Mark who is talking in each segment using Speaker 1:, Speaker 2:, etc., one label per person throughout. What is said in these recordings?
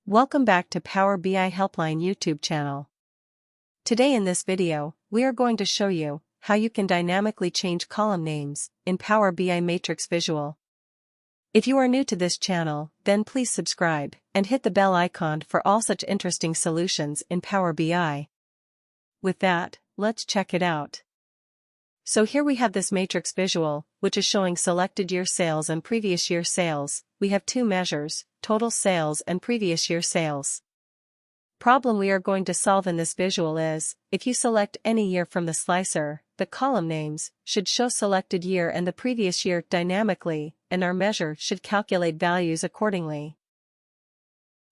Speaker 1: Welcome back to Power BI Helpline YouTube channel. Today in this video, we are going to show you how you can dynamically change column names in Power BI Matrix Visual. If you are new to this channel, then please subscribe and hit the bell icon for all such interesting solutions in Power BI. With that, let's check it out. So here we have this matrix visual, which is showing selected year sales and previous year sales. We have two measures, total sales and previous year sales. Problem we are going to solve in this visual is, if you select any year from the slicer, the column names should show selected year and the previous year dynamically, and our measure should calculate values accordingly.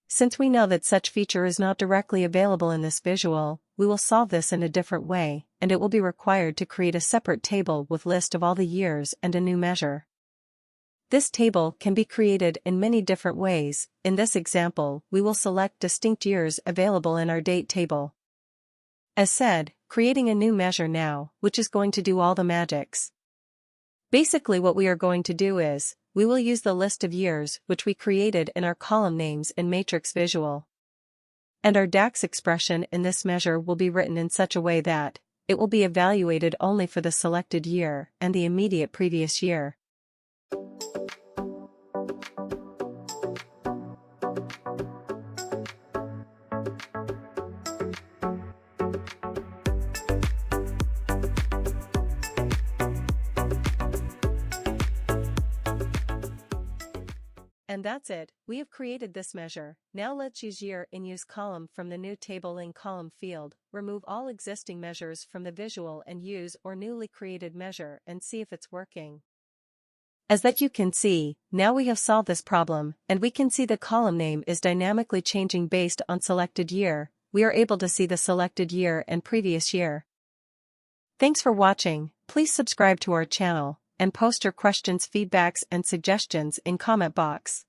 Speaker 1: Since we know that such feature is not directly available in this visual, we will solve this in a different way, and it will be required to create a separate table with list of all the years and a new measure. This table can be created in many different ways. In this example, we will select distinct years available in our date table. As said, creating a new measure now, which is going to do all the magics. Basically what we are going to do is, we will use the list of years which we created in our column names in Matrix Visual. And our DAX expression in this measure will be written in such a way that it will be evaluated only for the selected year and the immediate previous year. And that's it, we have created this measure. Now let's use year in use column from the new table in column field, remove all existing measures from the visual and use or newly created measure and see if it's working. As that you can see, now we have solved this problem, and we can see the column name is dynamically changing based on selected year. We are able to see the selected year and previous year. Thanks for watching. Please subscribe to our channel and post your questions, feedbacks and suggestions in comment box.